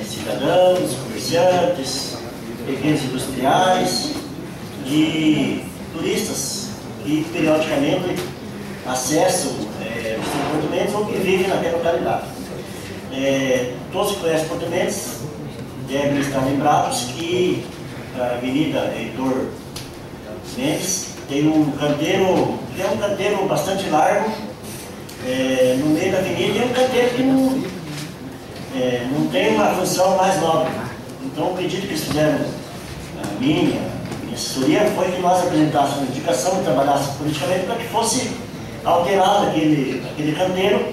cidadãos, comerciantes, pequenos industriais e turistas que periodicamente acessam os Porto Mendes ou que vivem naquela localidade. Todos que conhecem Porto Mendes devem estar lembrados que a Avenida Heitor Mendes tem um canteiro, que é um canteiro bastante largo, no meio da avenida, é um canteiro que não tem uma função mais nobre. Então o pedido que eles fizeram, a minha assessoria, foi que nós apresentássemos uma indicação e trabalhássemos politicamente para que fosse alterado aquele canteiro,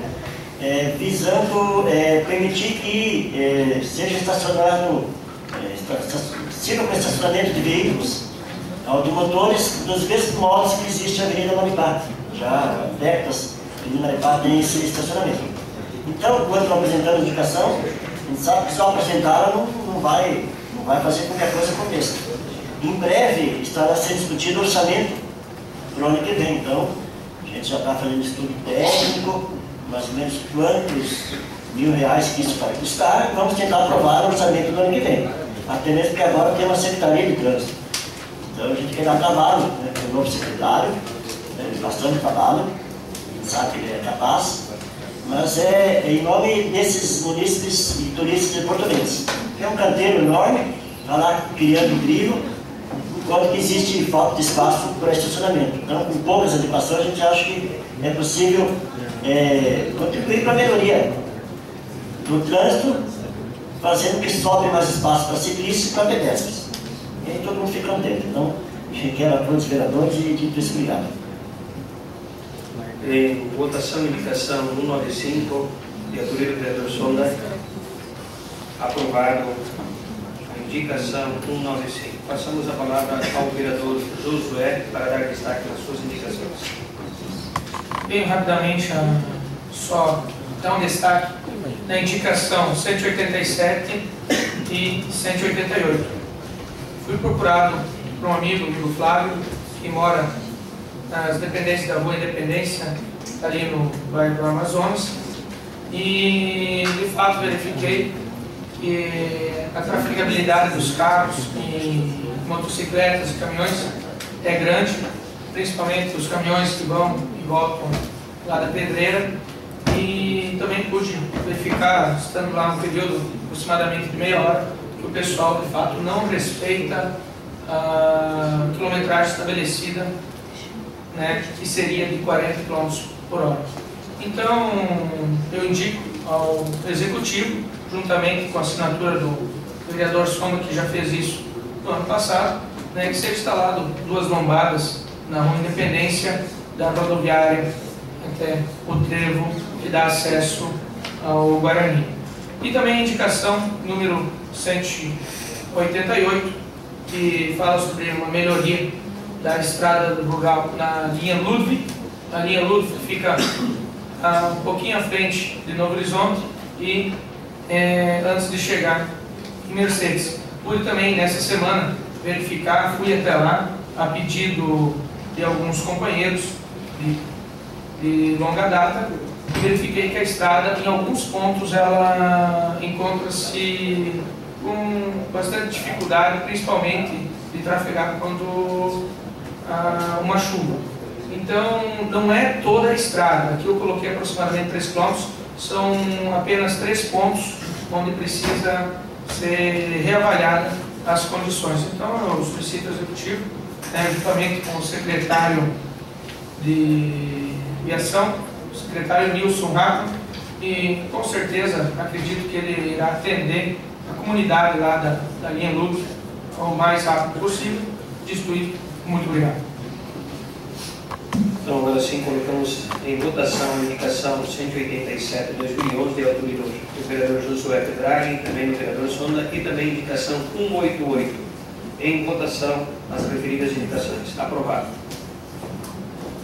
visando permitir que seja estacionado, sirva para estacionamento de veículos automotores dos mesmos modos que existe a Avenida Maripá. Já há décadas a Avenida Maripá tem esse estacionamento. Então, quando estão apresentando a indicação, a gente sabe que só apresentaram não vai fazer com que a coisa aconteça. Em breve estará sendo discutido o orçamento para o ano que vem. Então, a gente já está fazendo estudo técnico, mais ou menos quantos R$1.000 que isso vai custar, e vamos tentar aprovar o orçamento do ano que vem. Até mesmo porque agora tem uma secretaria de trânsito. Então a gente quer dar trabalho para o novo secretário, bastante trabalho, a gente sabe que ele é capaz, mas é em nome desses munícipes e turistas de Porto Mendes. É um canteiro enorme, está lá criando brilho, enquanto que existe falta de espaço para estacionamento. Então, com poucas adequações, a gente acha que é possível contribuir para a melhoria do trânsito, fazendo que sobe mais espaço para ciclistas e para pedestres. E aí todo mundo fica contente. Então, quero a todos os vereadores e dito isso, obrigado. Em votação, indicação 195, de autoria do vereador Sonda. Aprovado a indicação 195. Passamos a palavra ao vereador Josué para dar destaque nas suas indicações. Bem rapidamente, só dar um destaque na indicação 187 e 188. Fui procurado por um amigo Flávio, que mora nas dependências da Rua Independência, ali no bairro do Amazonas, e de fato verifiquei que a trafegabilidade dos carros e motocicletas e caminhões é grande, principalmente os caminhões que vão e voltam lá da Pedreira, e também pude verificar, estando lá um período aproximadamente de meia hora, que o pessoal de fato não respeita a quilometragem estabelecida, né, que seria de 40 km por hora. Então, eu indico ao Executivo, juntamente com a assinatura do vereador Sonda, que já fez isso no ano passado, né, que seja instalado 2 lombadas na Rua Independência, da rodoviária até o trevo que dá acesso ao Guarani. E também a indicação número 188, que fala sobre uma melhoria da estrada do rural na linha Ludwig. A linha Ludwig fica um pouquinho à frente de Novo Horizonte e antes de chegar em Mercedes. Pude também nessa semana verificar, fui até lá a pedido de alguns companheiros de longa data, e verifiquei que a estrada, em alguns pontos, ela encontra-se com bastante dificuldade, principalmente de trafegar quando há uma chuva. Então, não é toda a estrada. Aqui eu coloquei aproximadamente 3 km, são apenas 3 pontos onde precisa ser reavaliada as condições. Então, eu solicito ao Executivo, juntamente com o secretário de Viação, o secretário Nilson Rafa, e com certeza acredito que ele irá atender a comunidade lá da linha Ludwig o mais rápido possível. Dito isso, muito obrigado. Então, agora sim, colocamos em votação a indicação 187 de 2011 de autoria do vereador Josué Pedraghi, também do vereador Sonda, e também a indicação 188. Em votação, as referidas indicações. Aprovado.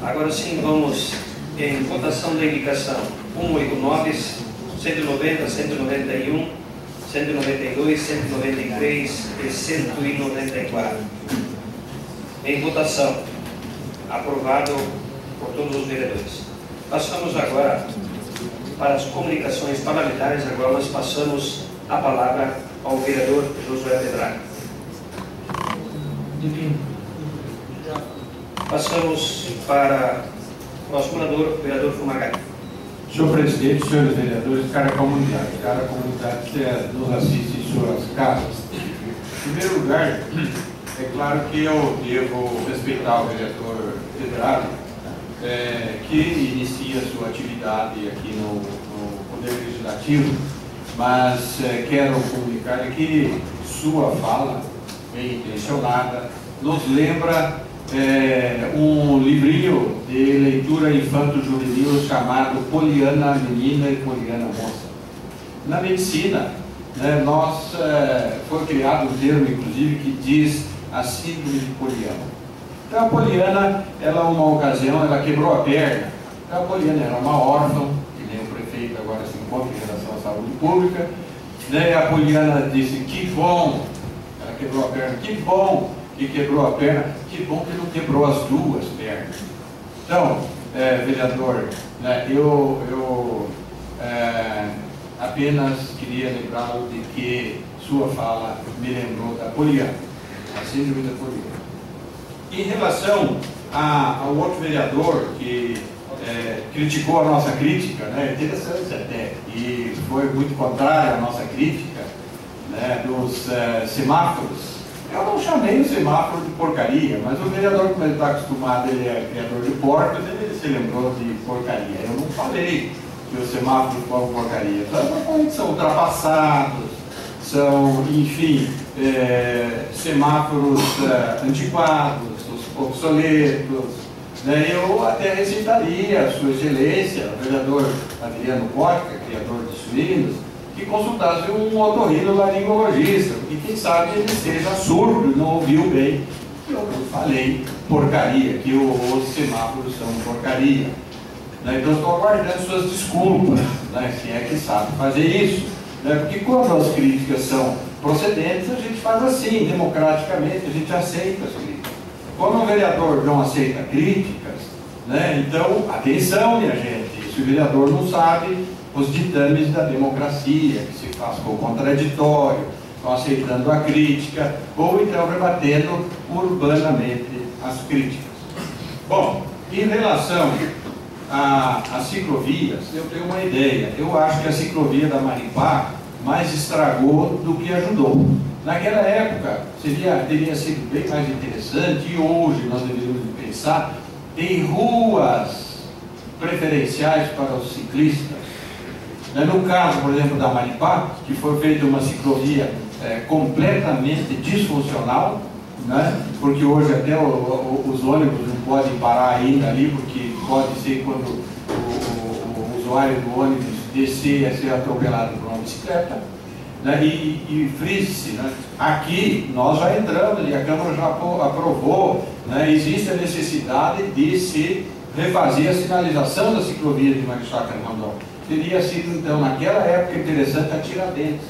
Agora sim, vamos em votação da indicação 189, 190, 191, 192, 193 e 194. Em votação. Aprovado por todos os vereadores. Passamos agora para as comunicações parlamentares. Agora nós passamos a palavra ao vereador Josué Pedrag. Passamos para o próximo orador, o vereador Fumagalli. Senhor presidente, senhores vereadores, cara comunidade que nos assiste em suas casas. Em primeiro lugar, é claro que eu devo respeitar o vereador Pedrag, que inicia sua atividade aqui no Poder Legislativo, mas quero comunicar que sua fala, bem intencionada, nos lembra um livrinho de leitura infanto-juvenil chamado Poliana Menina e Poliana Moça. Na medicina, foi criado um termo, inclusive, que diz a síndrome de Poliana. Então a Poliana, uma ocasião, ela quebrou a perna. Então a Poliana era uma órfã, que nem o prefeito agora se encontra em relação à saúde pública. A Poliana disse, que bom, ela quebrou a perna, que bom que quebrou a perna, que bom que não quebrou as duas pernas. Então, vereador, eu apenas queria lembrá-lo de que sua fala me lembrou da Poliana, a síndrome da Poliana. Em relação ao outro vereador que criticou a nossa crítica, interessante até, e foi muito contrário à nossa crítica, dos semáforos. Eu não chamei o semáforo de porcaria, mas o vereador, como ele está acostumado, ele é criador de porcas, ele se lembrou de porcaria. Eu não falei que os semáforos foram porcaria. São ultrapassados, são, enfim, semáforos antiquados, obsoletos. Eu até recitaria a sua excelência, o vereador Adriano Costa, criador de suínos, que consultasse um otorrinolaringologista, porque quem sabe ele seja surdo e não ouviu bem que eu falei porcaria, que os semáforos são porcaria. Então estou aguardando suas desculpas, se é que sabe fazer isso. Porque quando as críticas são procedentes, a gente faz assim, democraticamente, a gente aceita as críticas. Quando o vereador não aceita críticas, então, atenção, minha gente, se o vereador não sabe os ditames da democracia, que se faz com o contraditório, não aceitando a crítica, ou então rebatendo urbanamente as críticas. Bom, em relação às ciclovias, eu tenho uma ideia. Eu acho que a ciclovia da Maripá mais estragou do que ajudou. Naquela época, teria sido bem mais interessante, e hoje nós deveríamos pensar em ruas preferenciais para os ciclistas. No caso, por exemplo, da Maripá, que foi feita uma ciclovia completamente disfuncional, porque hoje até os ônibus não podem parar ainda ali, porque pode ser quando o usuário do ônibus descer a ser atropelado por uma bicicleta. E frise-se, aqui nós já entramos e a Câmara já aprovou, existe a necessidade de se refazer a sinalização da ciclovia de Marechal Rondon. Teria sido, então, naquela época interessante a Tiradentes,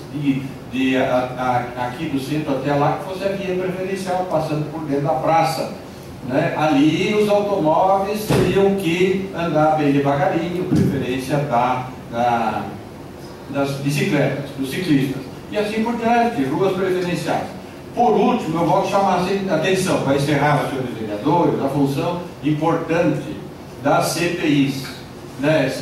aqui do centro até lá, que fosse a via preferencial, passando por dentro da praça. Ali os automóveis teriam que andar bem devagarinho, preferência das bicicletas, dos ciclistas. E assim por diante, ruas preferenciais. Por último, eu vou chamar a atenção, para encerrar, senhores vereadores, a função importante das CPIs.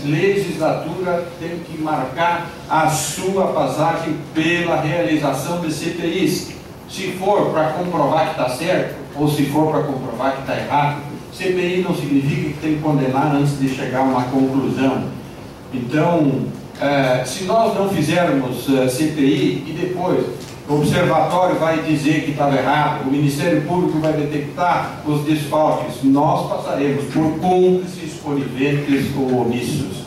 Legislatura tem que marcar a sua passagem pela realização de CPIs. Se for para comprovar que está certo, ou se for para comprovar que está errado, CPI não significa que tem que condenar antes de chegar a uma conclusão. Então, se nós não fizermos CPI e depois o observatório vai dizer que estava errado, o Ministério Público vai detectar os desfalques, nós passaremos por cúmplices, coniventes ou omissos.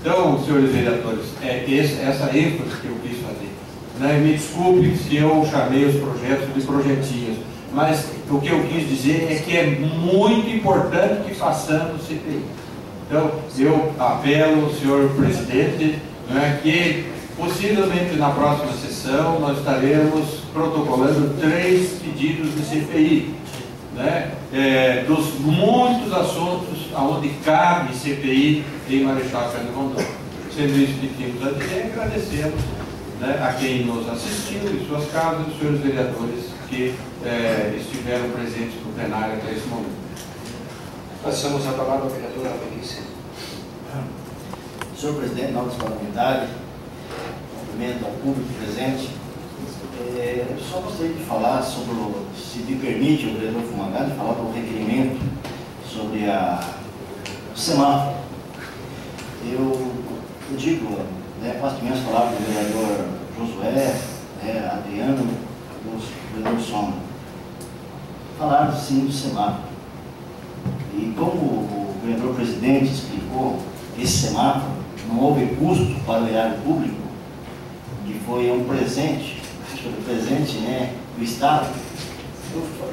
Então, senhores vereadores, essa ênfase que eu quis fazer. Me desculpe se eu chamei os projetos de projetinhos, mas o que eu quis dizer é que é muito importante que façamos CPI. Então, eu apelo, senhor presidente, que possivelmente na próxima sessão nós estaremos protocolando 3 pedidos de CPI, dos muitos assuntos onde cabe CPI em Marechal Rondon. Sendo isso, pedimos a dizer, agradecemos, né, a quem nos assistiu em suas casas, os senhores vereadores que estiveram presentes no plenário até esse momento. Passamos a palavra ao vereador Alvenice. Senhor presidente, nobres parlamentares, cumprimento ao público presente. Eu só gostaria de falar sobre, se me permite, o vereador Fumagalli, falar do requerimento sobre o semáforo. Eu digo, né, faço minhas palavras do vereador Josué, Adriano, do vereador Sombra. Falaram sim do semáforo. E como o vereador presidente explicou, esse semáforo não houve custo para o erário público, que foi um presente, né, do Estado.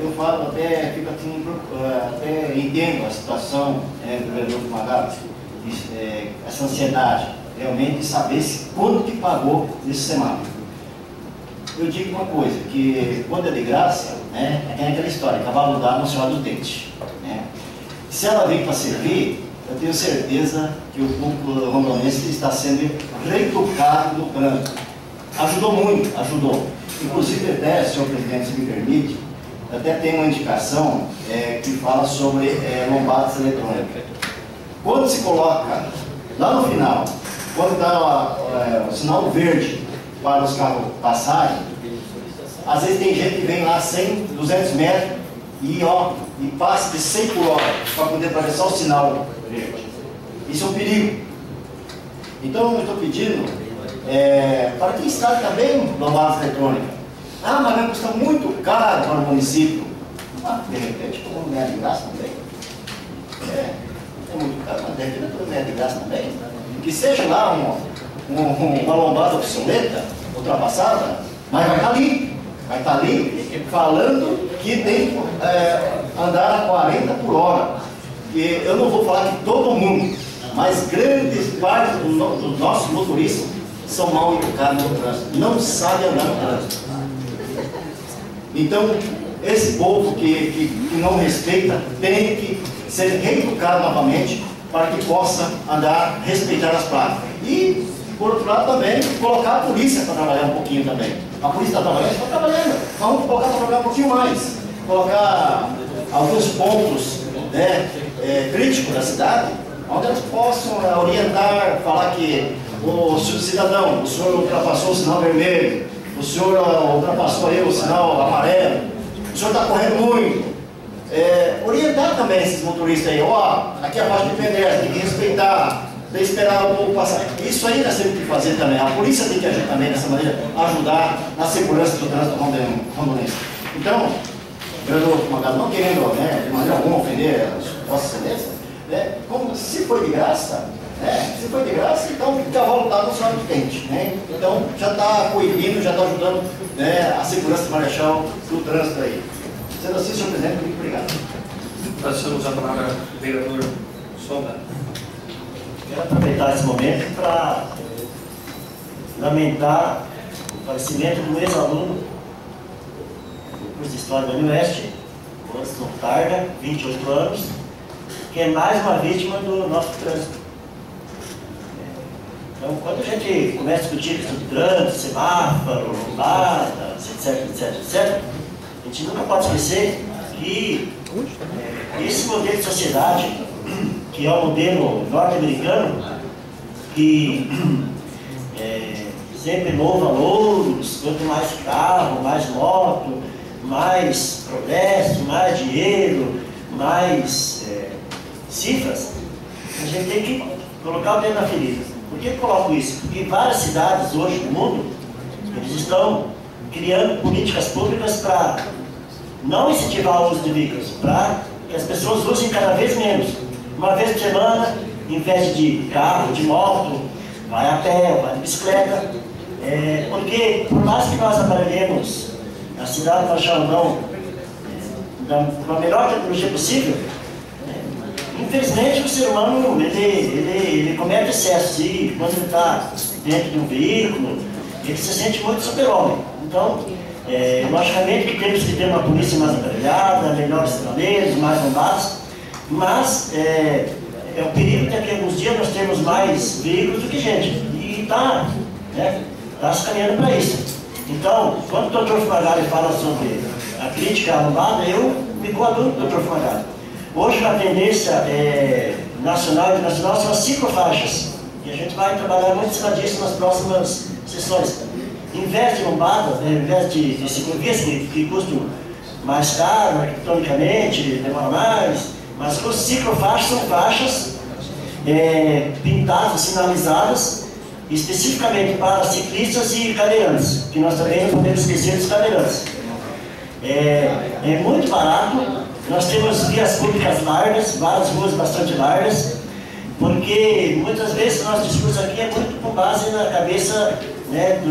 Eu falo até, fico assim, até entendo a situação do vereador Fumagalli, essa ansiedade realmente de saber quanto que pagou esse semáforo. Eu digo uma coisa, que quando é de graça, né, é aquela história, cavalo dado no Senhor dos Dentes. Né? Se ela vem para servir, eu tenho certeza que o público rondonense está sendo reeducado no trânsito. Ajudou muito, ajudou. Inclusive, até, senhor presidente, se me permite, até tem uma indicação que fala sobre lombadas eletrônicas. Quando se coloca lá no final, quando dá o sinal verde para os carros passarem, às vezes tem gente que vem lá 100, 200 metros e passa de 100 por hora para poder atravessar o sinal verde. Isso é um perigo. Então eu estou pedindo para quem está também lombadas eletrônicas. Ah, mas vai custar muito caro para o município. De repente, como não é de graça também. É muito caro, mas de repente não é de graça também. Que seja lá uma lombada obsoleta, ultrapassada, mas vai estar ali falando que tem que andar a 40 por hora. E eu não vou falar que todo mundo, mas grandes partes dos nossos motoristas são mal educados no trânsito, não sabem andar no trânsito. Então, esse povo que não respeita tem que ser reeducado novamente para que possa andar, respeitar as placas. E, por outro lado, também colocar a polícia para trabalhar um pouquinho também. A polícia está trabalhando, está trabalhando. Vamos colocar para trabalhar um pouquinho mais. Colocar alguns pontos, né, críticos da cidade, onde eles possam orientar, falar que o cidadão, o senhor ultrapassou o sinal vermelho, o senhor ultrapassou aí o sinal amarelo, o senhor está correndo muito. Orientar também esses motoristas aí, aqui é a faixa de pedestre, tem que respeitar, tem que esperar o povo passar. Isso aí nós temos que fazer também. A polícia tem que agir também dessa maneira, ajudar na segurança do trânsito rondonense. Então, eu não querendo, né, de maneira alguma ofender a Vossa Excelência, como se foi de graça, então o cavalo está no Senhor do Dente, né? Então já está coibindo, já está ajudando, né, a segurança do Marechal do trânsito aí. Sendo assim, senhor presidente, muito obrigado. Passamos a palavra ao vereador Sombra. Quero aproveitar esse momento para lamentar o falecimento do ex-aluno do curso de História da Unioeste, o Anderson Targa, 28 anos, que é mais uma vítima do nosso trânsito. Então, quando a gente começa a discutir questão de trânsito, semáforo, lombadas, etc., a gente nunca pode esquecer que esse modelo de sociedade, que é o modelo norte-americano, que sempre louva louros, quanto mais carro, mais moto, mais progresso, mais dinheiro, mais cifras, a gente tem que colocar o dedo na ferida. Por que eu coloco isso? Porque várias cidades hoje no mundo, eles estão criando políticas públicas para não incentivar o uso de veículos, para que as pessoas usem cada vez menos. Uma vez por semana, em vez de carro, de moto, vai a pé, vai de bicicleta. Porque, por mais que nós aparelhemos a cidade do Marechal com a melhor tecnologia possível, infelizmente o ser humano ele comete excessos e quando ele está dentro de um veículo, ele se sente muito super-homem. Então, logicamente que temos que ter uma polícia mais aparelhada, melhores estratégias, mais lombadas, mas é o perigo de daqui a alguns dias nós temos mais veículos do que gente. E está, né, se caminhando para isso. Então, quando o doutor Fumagalli fala sobre a crítica à lombada, eu me coaduno com o doutor Fumagalli. Hoje a tendência nacional e internacional são as ciclofaixas. E a gente vai trabalhar muito em cima disso nas próximas sessões. Em vez de lombada, em vez de ciclovias que custam mais caro, arquitetonicamente, demoram mais, mas as ciclofaixas são faixas pintadas, sinalizadas, especificamente para ciclistas e cadeirantes, que nós também não podemos esquecer dos cadeirantes. É muito barato, nós temos vias públicas largas, várias ruas bastante largas, porque muitas vezes o nosso discurso aqui é muito com base na cabeça, né,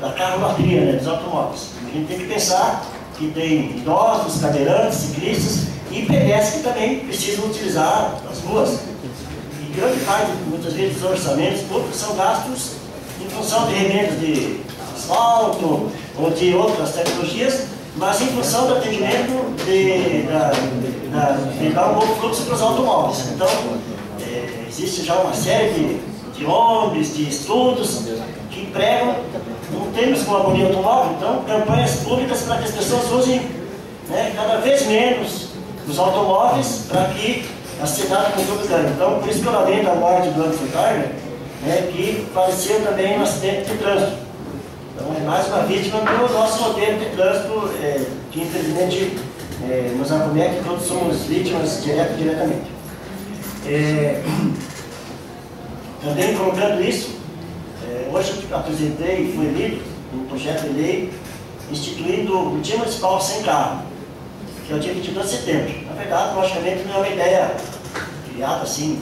da carromateria, né, dos automóveis. A gente tem que pensar que tem idosos, cadeirantes, ciclistas e pedestres que também precisam utilizar as ruas. E grande parte, muitas vezes, dos orçamentos públicos são gastos em função de remendos de asfalto ou de outras tecnologias, mas em função do atendimento de dar um bom fluxo para os automóveis. Então, existe já uma série de ONGs, de estudos que pregam, não temos como abolir automóvel, então campanhas públicas para que as pessoas usem, né, cada vez menos os automóveis para que a cidade continue ganhando. Então, por isso que eu lamento a morte do Anderson Carter, né, que faleceu também no acidente de trânsito. Então, é mais uma vítima do nosso modelo de trânsito, que infelizmente nos acomete, todos somos vítimas diretamente. Também colocando isso, hoje eu apresentei e fui lido um projeto de lei instituindo o Dia Municipal Sem Carro, que é o dia 22 de setembro. Na verdade, logicamente, não é uma ideia criada assim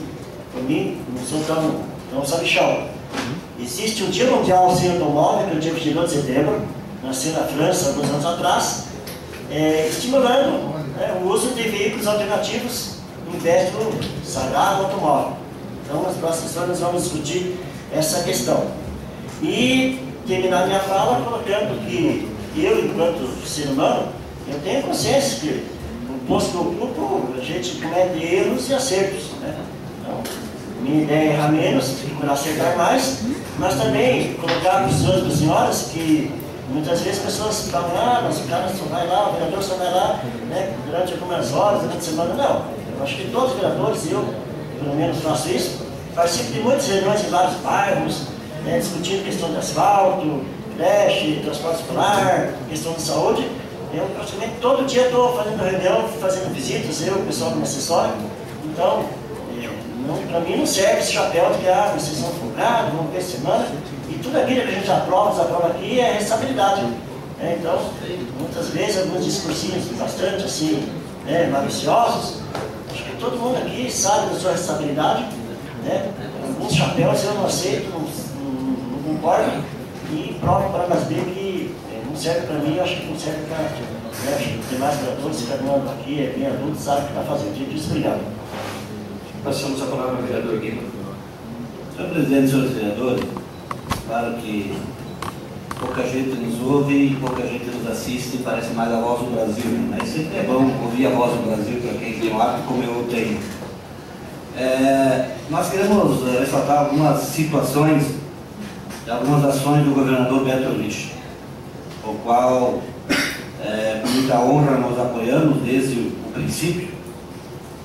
por mim, não sou tão sabichão. Existe o Dia Mundial Sem Automóvel, que é o dia 22 de setembro, nasceu na França alguns anos atrás, estimulando, né, o uso de veículos alternativos em vez do sagrado automóvel. Então, nas próximas sessões nós vamos discutir essa questão. E terminar minha fala colocando que eu, enquanto ser humano, eu tenho consciência que no posto que eu ocupo, a gente comete erros e acertos, né? Então, minha ideia é errar menos, procurar acertar mais, mas também colocar para os senhores e para as senhoras que muitas vezes as pessoas falam, mas o cara só vai lá, o vereador só vai lá, né, durante algumas horas, durante a semana. Não, eu acho que todos os vereadores, eu pelo menos faço isso, participo de muitas reuniões em vários bairros, né, discutindo questão de asfalto, creche, transporte escolar, questão de saúde. Eu praticamente todo dia estou fazendo reunião, fazendo visitas, eu, o pessoal que me assessora. Então, para mim não serve esse chapéu de que vocês são folgados, vão ver semana, e tudo aquilo que a gente aprova, desaprova aqui é responsabilidade. Então, muitas vezes, alguns discursinhos bastante assim, maliciosos, acho que todo mundo aqui sabe da sua responsabilidade, né? Alguns chapéus eu não aceito, não concordo, e provo para nós ver que não serve para mim, acho que não serve para os demais vereadores, cada um aqui é bem adulto, sabe o que está fazendo. Gente, obrigado. Passamos a palavra ao vereador Guima. Senhor presidente, senhores vereadores, claro que pouca gente nos ouve e pouca gente nos assiste, parece mais a voz do Brasil, né? Mas sempre é bom ouvir a voz do Brasil para quem tem um hábito como eu tenho. Nós queremos ressaltar algumas situações, algumas ações do governador Beto Richa, o qual, com muita honra, nós apoiamos desde o princípio,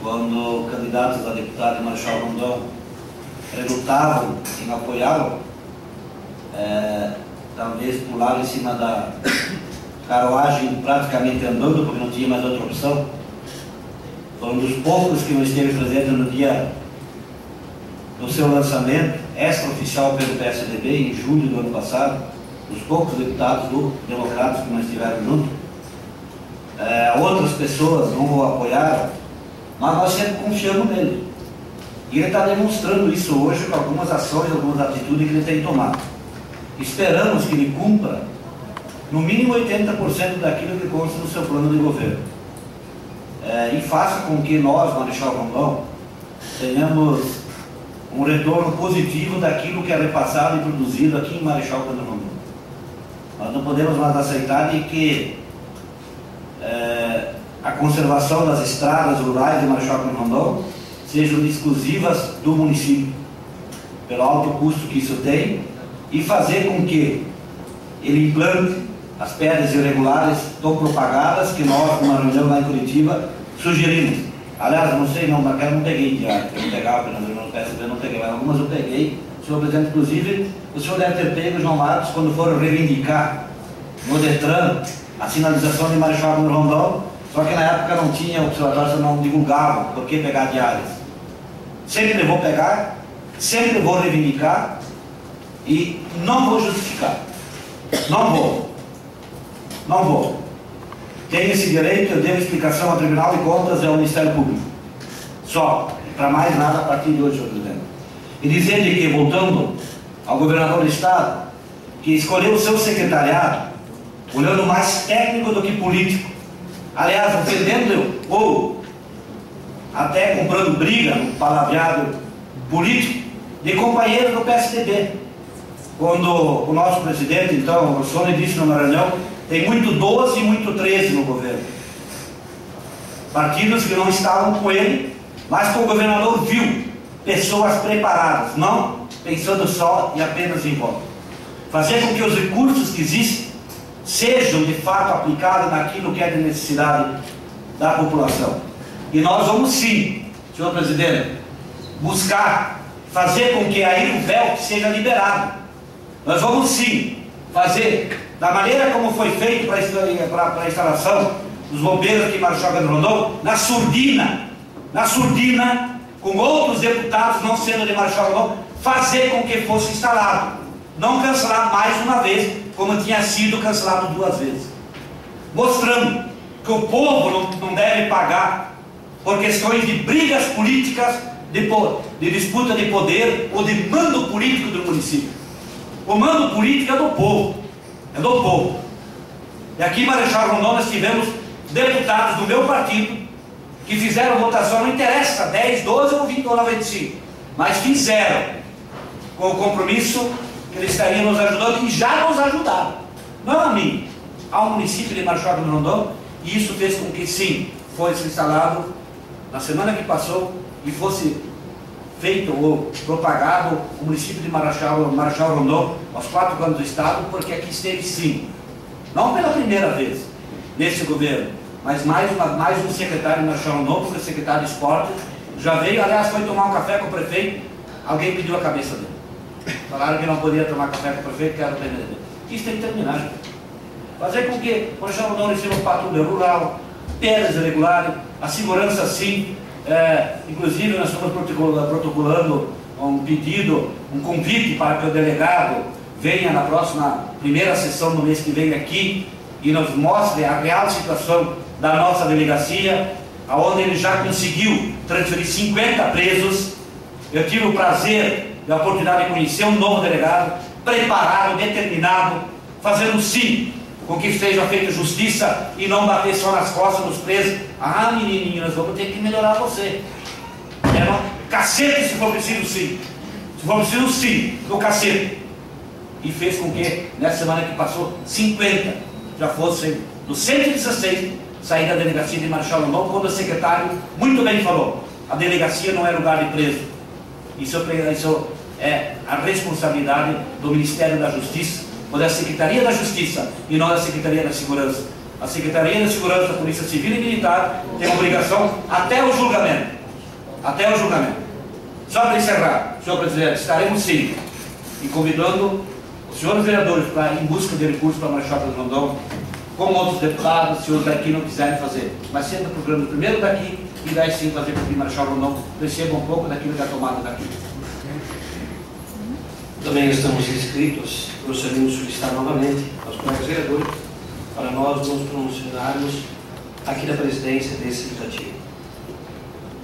quando candidatos a deputado Marechal Rondon relutavam em apoiá-lo, talvez pularam em cima da carruagem praticamente andando, porque não tinha mais outra opção. Foi um dos poucos que não esteve presente no dia do seu lançamento, extraoficial pelo PSDB, em julho do ano passado, os poucos deputados democratas que não estiveram junto. Outras pessoas não o apoiaram, mas nós sempre confiamos nele. E ele está demonstrando isso hoje com algumas ações, algumas atitudes que ele tem tomado. Esperamos que ele cumpra no mínimo 80% daquilo que consta no seu plano de governo. E faça com que nós, Marechal Rondon, tenhamos um retorno positivo daquilo que é repassado e produzido aqui em Marechal Rondon. Nós não podemos mais aceitar de que a conservação das estradas rurais de Marechal Rondon sejam exclusivas do município, pelo alto custo que isso tem, e fazer com que ele implante as pedras irregulares tão propagadas que nós, numa reunião lá em Curitiba, sugerimos. Aliás, não sei, não, naquela eu não peguei diário, eu não pegava, no PSB eu não peguei, mas algumas eu peguei. Senhor presidente, inclusive, o senhor deve ter pego, João Marcos, quando foram reivindicar no Detran a sinalização de Marechal no Rondon, só que na época não tinha, o observatório não divulgava por que pegar diárias. Sempre vou pegar, sempre vou reivindicar e não vou justificar. Não vou. Não vou. Tenho esse direito, eu devo explicação ao Tribunal de Contas e ao Ministério Público. Só. Para mais nada a partir de hoje, senhor presidente. E dizer-lhe que, voltando ao governador do Estado, que escolheu o seu secretariado olhando mais técnico do que político. Aliás, ofendendo ou até comprando briga no palavreado político de companheiros do PSDB. Quando o nosso presidente, então, o senhor disse no Maranhão, tem muito 12 e muito 13 no governo. Partidos que não estavam com ele, mas que o governador viu pessoas preparadas, não pensando só e apenas em voto. Fazer com que os recursos que existem sejam de fato aplicados naquilo que é de necessidade da população. E nós vamos sim, senhor presidente, buscar fazer com que a Irubel seja liberado. Nós vamos sim fazer da maneira como foi feito para a instalação dos bombeiros aqui em Marechal Cândido Rondon, na surdina, com outros deputados não sendo de Marechal Rondon, fazer com que fosse instalado. Não cancelar mais uma vez, como tinha sido cancelado 2 vezes. Mostrando que o povo não deve pagar por questões de brigas políticas, de disputa de poder ou de mando político do município. O mando político é do povo. É do povo. E aqui em Marechal Rondon nós tivemos deputados do meu partido que fizeram votação, não interessa, 10, 12 ou 20 ou 95, mas fizeram com o compromisso que eles estariam nos ajudando e já nos ajudaram. Não a mim, ao município de Marechal Cândido Rondon, e isso fez com que sim, fosse instalado na semana que passou e fosse feito ou propagado o município de Marechal Rondon aos 4 cantos do estado, porque aqui esteve sim, não pela primeira vez nesse governo, mas mais um secretário de Marechal Rondon, porque o secretário de esporte já veio, aliás foi tomar um café com o prefeito, alguém pediu a cabeça dele. Falaram que não podia tomar café com o prefeito, que era o PNDB. Isso tem que terminar, gente. Fazer com que o Marechal Rondon receba o patrulha rural, pedras irregulares, a segurança sim. Inclusive nós estamos protocolando um pedido, um convite para que o delegado venha na próxima primeira sessão do mês que vem aqui e nos mostre a real situação da nossa delegacia, onde ele já conseguiu transferir 50 presos. Eu tive o prazer e a oportunidade de conhecer um novo delegado, preparado, determinado, fazendo sim com que seja feita justiça e não bater só nas costas dos presos. Ah, menininho, nós vamos ter que melhorar você. Cacete se for preciso sim. Se for preciso sim, no cacete. E fez com que, nessa semana que passou, 50 já fossem dos 116 sair da delegacia de Marechal Rondon, quando o secretário muito bem falou, a delegacia não é lugar de preso. Isso é a responsabilidade do Ministério da Justiça, ou da Secretaria da Justiça, e não da Secretaria da Segurança. A Secretaria da Segurança, a Polícia Civil e Militar, tem a obrigação até o julgamento. Até o julgamento. Só para encerrar, senhor presidente, estaremos sim, e convidando os senhores vereadores para ir em busca de recursos para Marechal Cândido Rondon, como outros deputados, se os daqui não quiserem fazer. Mas sempre procurando primeiro daqui, e daí sim fazer com que Marechal Rondon receba um pouco daquilo que é tomado daqui. Também estamos inscritos, gostaríamos de solicitar novamente aos colegas vereadores para nós nos pronunciarmos aqui na presidência desse legislativo.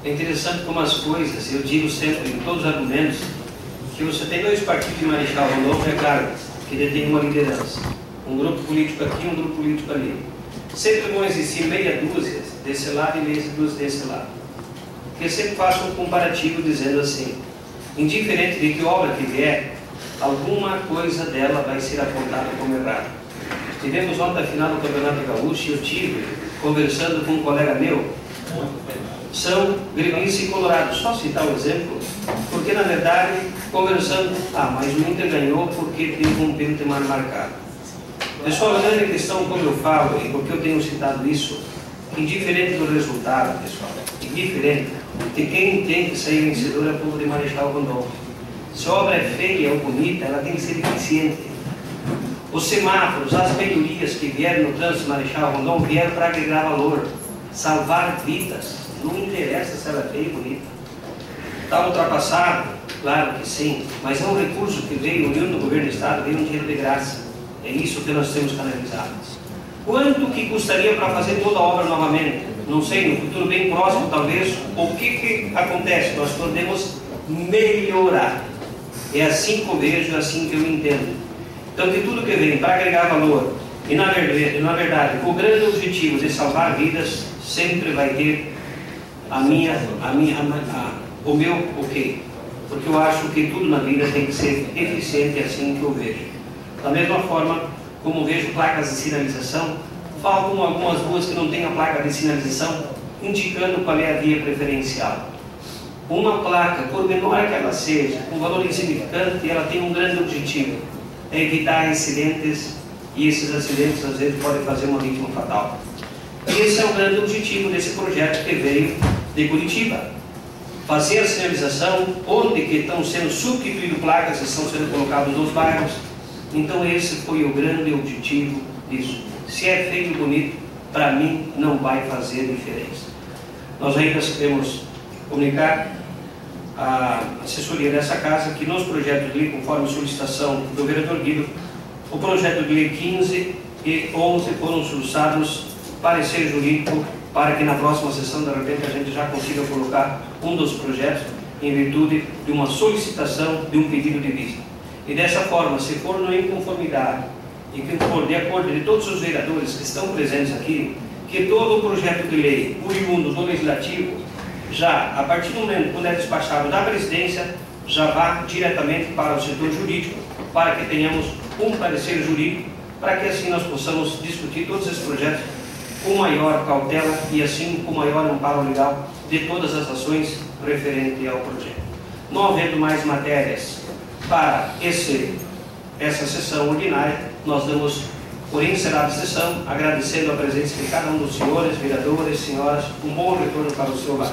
É interessante como as coisas, eu digo sempre em todos os argumentos, que você tem 2 partidos de Marechal Rondon, é claro, que detêm uma liderança. Um grupo político aqui, um grupo político ali. Sempre vão existir meia dúzia desse lado e meia dúzia desse lado. Porque sempre faço um comparativo dizendo assim, indiferente de que obra que vier, alguma coisa dela vai ser apontada como errada. Tivemos ontem a final do Campeonato Gaúcho e eu tive, conversando com um colega meu, são gremistas e colorados. Só citar o exemplo, porque na verdade, conversando, mas o Inter ganhou porque teve um pênalti mal marcado. Pessoal, a grande questão, como eu falo, e porque eu tenho citado isso, indiferente do resultado, pessoal, indiferente de quem tem que sair vencedor é o povo de Marechal Rondon. Se a obra é feia ou bonita, ela tem que ser eficiente. Os semáforos, as melhorias que vieram no trânsito Marechal Rondon vieram para agregar valor, salvar vidas. Não interessa se ela é feia ou bonita. Está ultrapassado? Claro que sim, mas é um recurso que veio, unindo do governo do Estado, veio um dinheiro de graça. É isso que nós temos canalizado. Quanto que custaria para fazer toda a obra novamente? Não sei, no futuro bem próximo talvez. O que acontece? Nós podemos melhorar. É assim que eu vejo, é assim que eu entendo. Então, que tudo que vem para agregar valor e, na verdade, com o grande objetivo de salvar vidas, sempre vai ter o meu ok. Porque eu acho que tudo na vida tem que ser eficiente, é assim que eu vejo. Da mesma forma, como vejo placas de sinalização, faltam algumas ruas que não têm a placa de sinalização, indicando qual é a via preferencial. Uma placa, por menor que ela seja, com valor insignificante, ela tem um grande objetivo, é evitar acidentes, e esses acidentes às vezes podem fazer uma vítima fatal. E esse é o grande objetivo desse projeto que veio de Curitiba. Fazer a sinalização onde que estão sendo substituídas placas que estão sendo colocadas nos bairros. Então esse foi o grande objetivo disso. Se é feio e bonito, para mim não vai fazer diferença. Nós ainda queremos comunicar à assessoria dessa casa que nos projetos de lei, conforme solicitação do vereador Guido, o projeto de lei 15 e 11 foram solicitados parecer jurídico para que na próxima sessão, de repente, a gente já consiga colocar um dos projetos em virtude de uma solicitação de um pedido de vista. E dessa forma, se for na inconformidade e que for de acordo de todos os vereadores que estão presentes aqui, que todo o projeto de lei oriundo do Legislativo, já a partir do momento quando é despachado da presidência, já vá diretamente para o setor jurídico, para que tenhamos um parecer jurídico, para que assim nós possamos discutir todos esses projetos com maior cautela e assim com maior amparo legal de todas as ações referentes ao projeto. Não havendo mais matérias para essa sessão ordinária, nós damos por encerrada a sessão, agradecendo a presença de cada um dos senhores, vereadores, senhoras, um bom retorno para o seu lar.